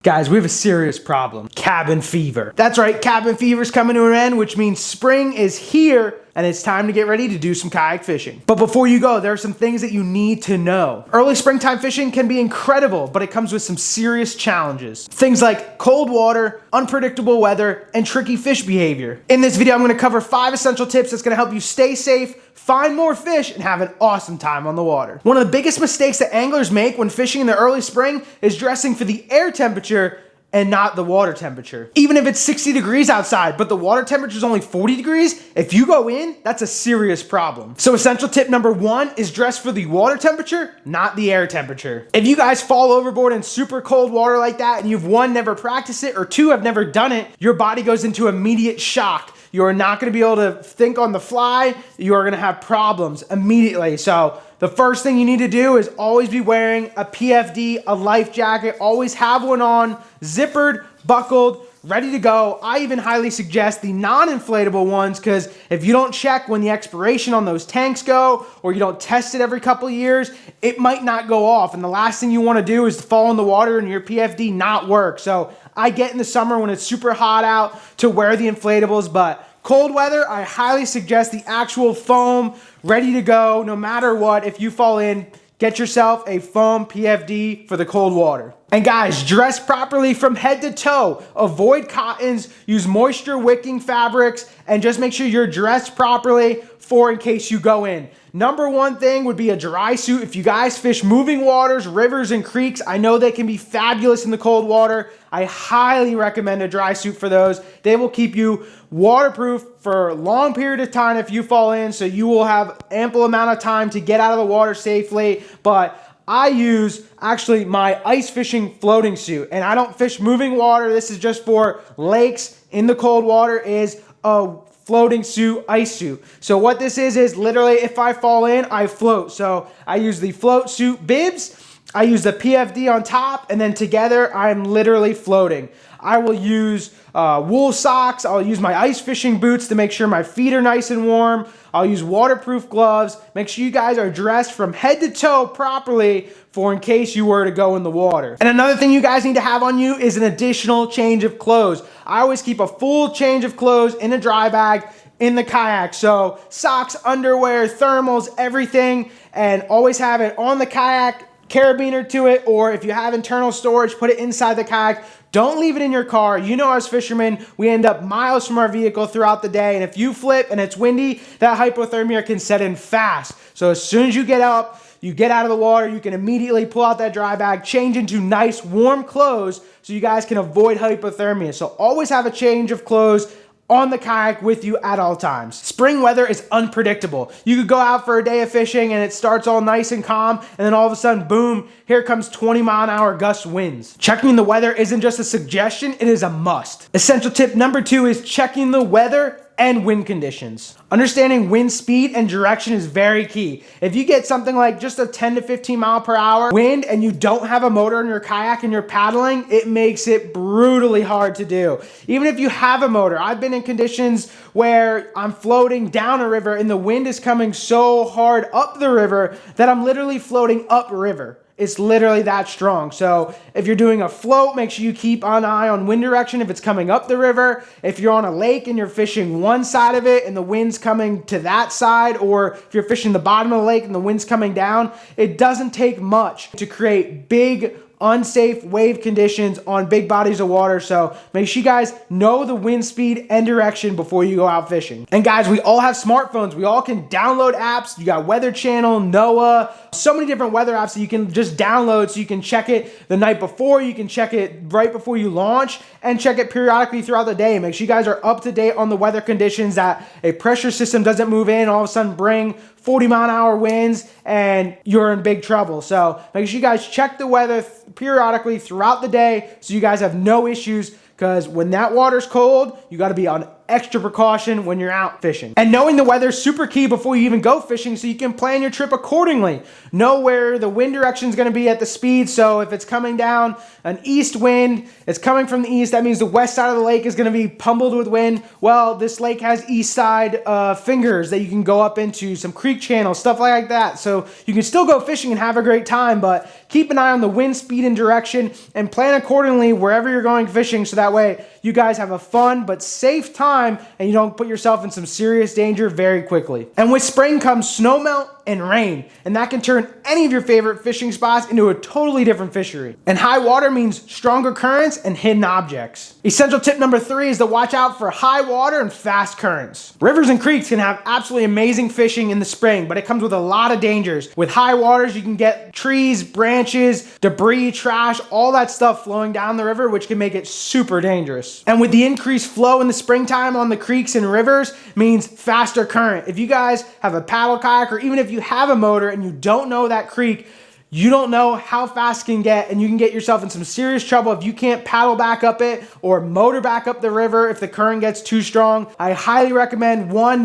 Guys, we have a serious problem. Cabin fever. That's right, cabin fever's coming to an end, which means spring is here and it's time to get ready to do some kayak fishing. But before you go, there are some things that you need to know. Early springtime fishing can be incredible, but it comes with some serious challenges. Things like cold water, unpredictable weather, and tricky fish behavior. In this video, I'm gonna cover 5 essential tips that's gonna help you stay safe, find more fish, and have an awesome time on the water. One of the biggest mistakes that anglers make when fishing in the early spring is dressing for the air temperature and not the water temperature. Even if it's 60 degrees outside, but the water temperature is only 40 degrees, if you go in, that's a serious problem. So essential tip number 1 is dress for the water temperature, not the air temperature. If you guys fall overboard in super cold water like that and you've 1, never practiced it, or 2, have never done it, your body goes into immediate shock. You are not gonna be able to think on the fly. You are gonna have problems immediately. So the first thing you need to do is always be wearing a PFD, a life jacket, always have one on, zippered, buckled, ready to go. I even highly suggest the non-inflatable ones because if you don't check when the expiration on those tanks go, or you don't test it every couple of years, it might not go off. And the last thing you wanna do is fall in the water and your PFD not work. So I get in the summer when it's super hot out to wear the inflatables, but cold weather, I highly suggest the actual foam ready to go no matter what. If you fall in, get yourself a foam PFD for the cold water. And guys, dress properly from head to toe. Avoid cottons, use moisture wicking fabrics, and just make sure you're dressed properly for in case you go in. Number 1 thing would be a dry suit. If you guys fish moving waters, rivers, and creeks, I know they can be fabulous in the cold water. I highly recommend a dry suit for those. They will keep you waterproof for a long period of time if you fall in, so you will have ample amount of time to get out of the water safely. But I use actually my ice fishing floating suit, and I don't fish moving water. This is just for lakes in the cold water, is a floating suit, ice suit. So what this is literally if I fall in, I float. So I use the float suit bibs, I use the PFD on top, and then together I'm literally floating. I will use wool socks. I'll use my ice fishing boots to make sure my feet are nice and warm. I'll use waterproof gloves. Make sure you guys are dressed from head to toe properly for in case you were to go in the water. And another thing you guys need to have on you is an additional change of clothes. I always keep a full change of clothes in a dry bag in the kayak. So socks, underwear, thermals, everything, and always have it on the kayak, carabiner to it, or if you have internal storage, put it inside the kayak. Don't leave it in your car. You know, as fishermen, we end up miles from our vehicle throughout the day, and if you flip and it's windy, that hypothermia can set in fast. So as soon as you get up, you get out of the water, you can immediately pull out that dry bag, change into nice warm clothes so you guys can avoid hypothermia. So always have a change of clothes on the kayak with you at all times. Spring weather is unpredictable. You could go out for a day of fishing and it starts all nice and calm, and then all of a sudden, boom, here comes 20-mile-an-hour gust winds. Checking the weather isn't just a suggestion, it is a must. Essential tip number 2 is checking the weather and wind conditions. Understanding wind speed and direction is very key. If you get something like just a 10 to 15 mile per hour wind and you don't have a motor in your kayak and you're paddling, it makes it brutally hard to do. Even if you have a motor, I've been in conditions where I'm floating down a river and the wind is coming so hard up the river that I'm literally floating upriver. It's literally that strong. So if you're doing a float, make sure you keep an eye on wind direction if it's coming up the river. If you're on a lake and you're fishing one side of it and the wind's coming to that side, or if you're fishing the bottom of the lake and the wind's coming down, it doesn't take much to create big, unsafe wave conditions on big bodies of water. So make sure you guys know the wind speed and direction before you go out fishing. And guys, we all have smartphones. We all can download apps. You got Weather Channel, NOAA, so many different weather apps that you can just download so you can check it the night before, you can check it right before you launch, and check it periodically throughout the day. Make sure you guys are up to date on the weather conditions, that a pressure system doesn't move in, all of a sudden bring 40-mile-an-hour winds and you're in big trouble. So make sure you guys check the weather periodically throughout the day so you guys have no issues because when that water's cold, you got to be on extra precaution when you're out fishing. And knowing the weather is super key before you even go fishing, so you can plan your trip accordingly. Know where the wind direction is going to be at the speed. So if it's coming down an east wind, it's coming from the east, that means the west side of the lake is going to be pummeled with wind. Well, this lake has east side fingers that you can go up into, some creek channels, stuff like that. So you can still go fishing and have a great time, but keep an eye on the wind speed and direction and plan accordingly wherever you're going fishing, so that way you guys have a fun but safe time and you don't put yourself in some serious danger very quickly. And with spring comes snowmelt and rain, and that can turn any of your favorite fishing spots into a totally different fishery. And high water means stronger currents and hidden objects. Essential tip number 3 is to watch out for high water and fast currents. Rivers and creeks can have absolutely amazing fishing in the spring, but it comes with a lot of dangers. With high waters, you can get trees, branches, debris, trash, all that stuff flowing down the river, which can make it super dangerous. And with the increased flow in the springtime on the creeks and rivers means faster current. If you guys have a paddle kayak, or even if you have a motor and you don't know that creek, you don't know how fast it can get, and you can get yourself in some serious trouble if you can't paddle back up it or motor back up the river if the current gets too strong. I highly recommend, one,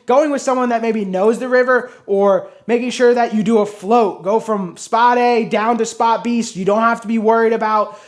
going with someone that maybe knows the river, or making sure that you do a float. Go from spot A down to spot B, so you don't have to be worried about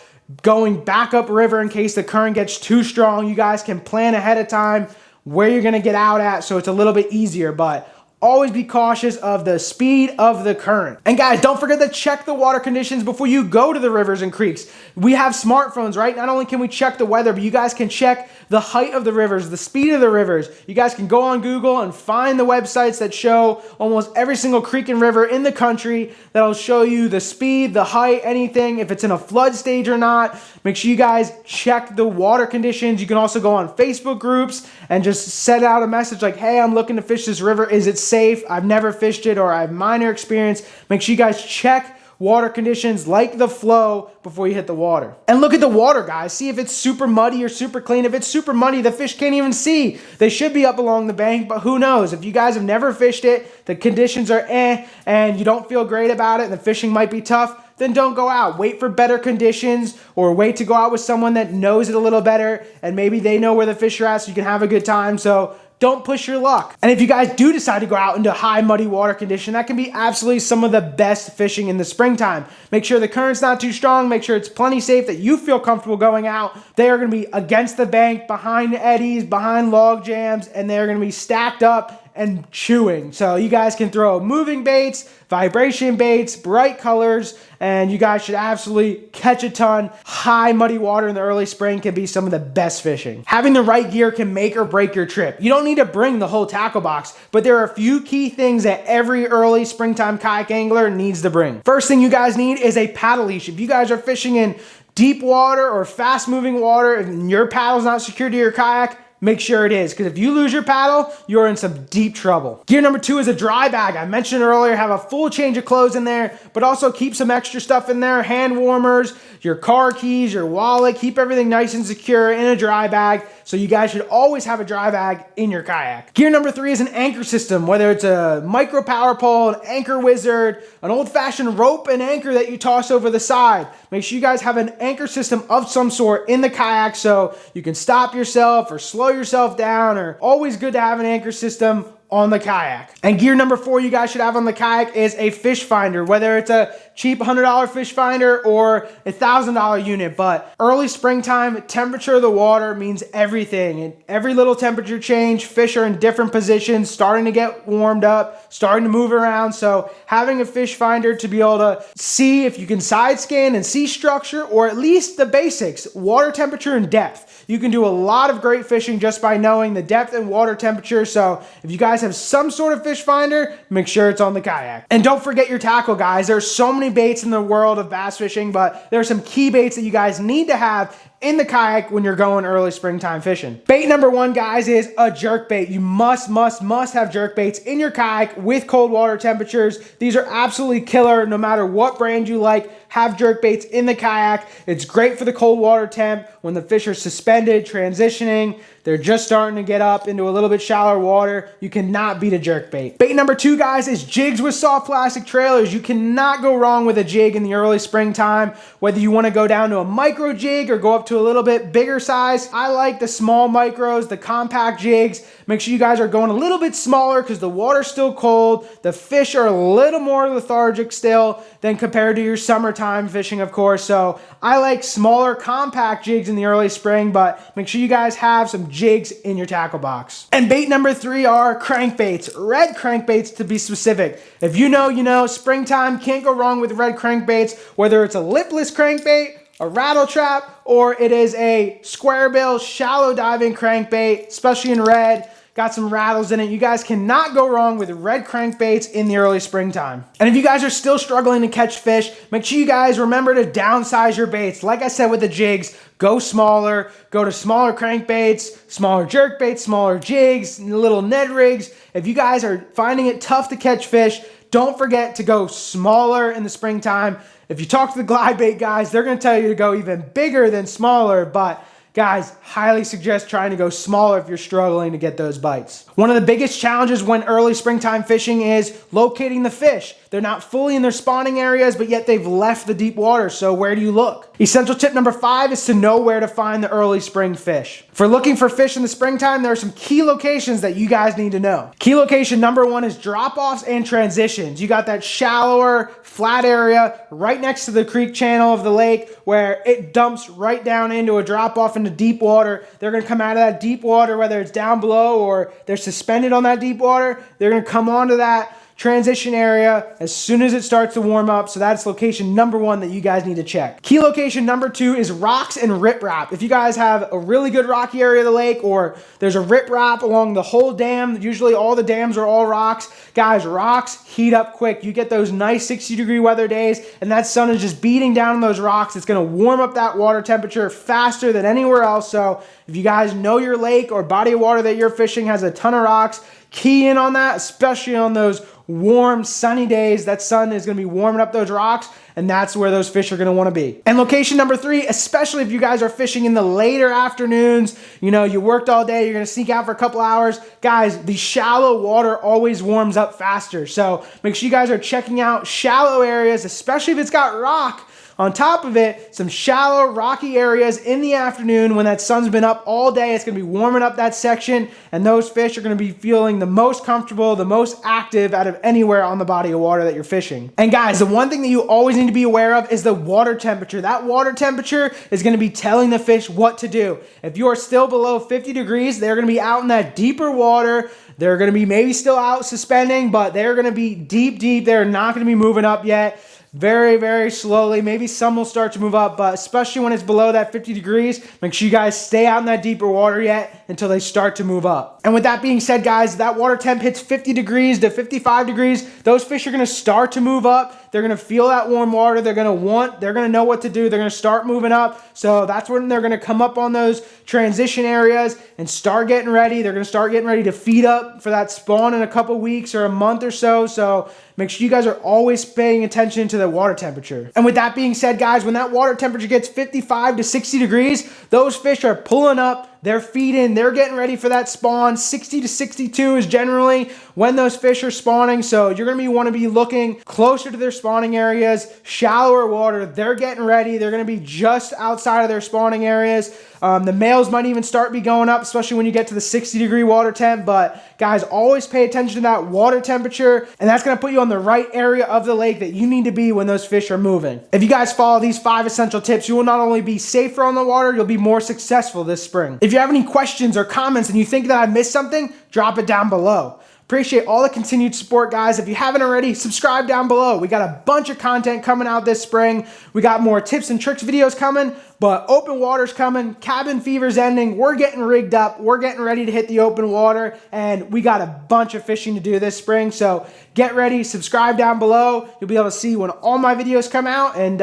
going back up river in case the current gets too strong. You guys can plan ahead of time where you're going to get out at, so it's a little bit easier, but always be cautious of the speed of the current. And guys, don't forget to check the water conditions before you go to the rivers and creeks. We have smartphones, right? Not only can we check the weather, but you guys can check the height of the rivers, the speed of the rivers. You guys can go on Google and find the websites that show almost every single creek and river in the country. That'll show you the speed, the height, anything, if it's in a flood stage or not. Make sure you guys check the water conditions. You can also go on Facebook groups and just send out a message like, hey, I'm looking to fish this river. Is it safe? I've never fished it, or I have minor experience. Make sure you guys check water conditions like the flow before you hit the water. And look at the water, guys. See if it's super muddy or super clean. If it's super muddy, the fish can't even see. They should be up along the bank, but who knows? If you guys have never fished it, the conditions are and you don't feel great about it, and the fishing might be tough, then don't go out. Wait for better conditions, or wait to go out with someone that knows it a little better, and maybe they know where the fish are at so you can have a good time. So don't push your luck. And if you guys do decide to go out into high muddy water condition, that can be absolutely some of the best fishing in the springtime. Make sure the current's not too strong. Make sure it's plenty safe, that you feel comfortable going out. They are going to be against the bank, behind eddies, behind log jams, and they're going to be stacked up and chewing. So you guys can throw moving baits, vibration baits, bright colors, and you guys should absolutely catch a ton. High muddy water in the early spring can be some of the best fishing. Having the right gear can make or break your trip. You don't need to bring the whole tackle box, but there are a few key things that every early springtime kayak angler needs to bring. First thing you guys need is a paddle leash. If you guys are fishing in deep water or fast moving water and your paddle's not secured to your kayak, make sure it is, because if you lose your paddle, you're in some deep trouble. Gear number 2 is a dry bag. I mentioned earlier, have a full change of clothes in there, but also keep some extra stuff in there, hand warmers, your car keys, your wallet. Keep everything nice and secure in a dry bag. So you guys should always have a dry bag in your kayak. Gear number 3 is an anchor system, whether it's a micro power pole, an anchor wizard, an old-fashioned rope and anchor that you toss over the side. Make sure you guys have an anchor system of some sort in the kayak so you can stop yourself or slow yourself down, or always good to have an anchor system on the kayak. And gear number 4 you guys should have on the kayak is a fish finder, whether it's a cheap $100 fish finder or a $1,000 unit. But early springtime, temperature of the water means everything. And every little temperature change, fish are in different positions, starting to get warmed up, starting to move around. So having a fish finder to be able to see if you can side scan and see structure, or at least the basics, water temperature and depth. You can do a lot of great fishing just by knowing the depth and water temperature. So if you guys have some sort of fish finder, make sure it's on the kayak. And don't forget your tackle, guys. There's so many baits in the world of bass fishing, but there are some key baits that you guys need to have in the kayak when you're going early springtime fishing. Bait number 1, guys, is a jerk bait. You must have jerk baits in your kayak with cold water temperatures. These are absolutely killer. No matter what brand you like, have jerk baits in the kayak. It's great for the cold water temp when the fish are suspended, transitioning. They're just starting to get up into a little bit shallower water. You cannot beat a jerk bait. Bait number 2, guys, is jigs with soft plastic trailers. You cannot go wrong with a jig in the early springtime. Whether you want to go down to a micro jig or go up to to a little bit bigger size. I like the small micros, the compact jigs. Make sure you guys are going a little bit smaller because the water's still cold. The fish are a little more lethargic still than compared to your summertime fishing, of course. So I like smaller compact jigs in the early spring, but make sure you guys have some jigs in your tackle box. And bait number 3 are crankbaits, red crankbaits to be specific. If you know, you know, springtime, can't go wrong with red crankbaits, whether it's a lipless crankbait, a rattle trap, or it is a square bill shallow diving crankbait, especially in red. Got some rattles in it. You guys cannot go wrong with red crankbaits in the early springtime. And if you guys are still struggling to catch fish, make sure you guys remember to downsize your baits. Like I said with the jigs, go smaller, go to smaller crankbaits, smaller jerkbaits, smaller jigs, little Ned rigs. If you guys are finding it tough to catch fish, don't forget to go smaller in the springtime. If you talk to the glide bait guys, they're going to tell you to go even bigger than smaller, but guys, highly suggest trying to go smaller if you're struggling to get those bites. One of the biggest challenges when early springtime fishing is locating the fish. They're not fully in their spawning areas, but yet they've left the deep water. So where do you look? Essential tip number 5 is to know where to find the early spring fish. For looking for fish in the springtime, there are some key locations that you guys need to know. Key location number 1 is drop-offs and transitions. You got that shallower, flat area right next to the creek channel of the lake where it dumps right down into a drop-off into deep water. They're going to come out of that deep water, whether it's down below or they're suspended on that deep water. They're going to come onto that transition area as soon as it starts to warm up. So that's location number 1 that you guys need to check. Key location number 2 is rocks and riprap. If you guys have a really good rocky area of the lake or there's a riprap along the whole dam, usually all the dams are all rocks. Guys, rocks heat up quick. You get those nice 60-degree weather days and that sun is just beating down on those rocks. It's going to warm up that water temperature faster than anywhere else. So if you guys know your lake or body of water that you're fishing has a ton of rocks, key in on that, especially on those warm, sunny days. That sun is going to be warming up those rocks, and that's where those fish are going to want to be. And location number 3, especially if you guys are fishing in the later afternoons, you know, you worked all day, you're going to sneak out for a couple hours. Guys, the shallow water always warms up faster. So make sure you guys are checking out shallow areas, especially if it's got rock. On top of it, some shallow, rocky areas in the afternoon when that sun's been up all day. It's going to be warming up that section, and those fish are going to be feeling the most comfortable, the most active out of anywhere on the body of water that you're fishing. And guys, the one thing that you always need to be aware of is the water temperature. That water temperature is going to be telling the fish what to do. If you are still below 50 degrees, they're going to be out in that deeper water. They're going to be maybe still out suspending, but they're going to be deep, deep. They're not going to be moving up yet. Very, very slowly. Maybe some will start to move up, but especially when it's below that 50 degrees, make sure you guys stay out in that deeper water yet until they start to move up. And with that being said, guys, that water temp hits 50 degrees to 55 degrees. Those fish are going to start to move up. They're going to feel that warm water. They're going to know what to do. They're going to start moving up. So that's when they're going to come up on those transition areas and start getting ready. They're going to start getting ready to feed up for that spawn in a couple weeks or a month or so. So make sure you guys are always paying attention to the water temperature. And with that being said, guys, when that water temperature gets 55 to 60 degrees, those fish are pulling up. They're feeding, they're getting ready for that spawn. 60 to 62 is generally when those fish are spawning. So you're going to want to be looking closer to their spawning areas, shallower water. They're getting ready. They're going to be just outside of their spawning areas. The males might even start be going up, especially when you get to the 60-degree water temp. But guys, always pay attention to that water temperature, and that's going to put you on the right area of the lake that you need to be when those fish are moving. If you guys follow these 5 essential tips, you will not only be safer on the water, you'll be more successful this spring. If you have any questions or comments and you think that I missed something, drop it down below. Appreciate all the continued support, guys. If you haven't already, subscribe down below. We got a bunch of content coming out this spring. We got more tips and tricks videos coming, but open water's coming. Cabin fever's ending. We're getting rigged up. We're getting ready to hit the open water, and we got a bunch of fishing to do this spring. So get ready. Subscribe down below. You'll be able to see when all my videos come out, and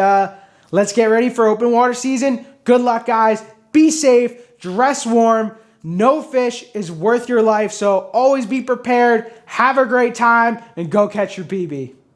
let's get ready for open water season. Good luck, guys. Be safe. Dress warm. No fish is worth your life, so always be prepared, have a great time, and go catch your PB.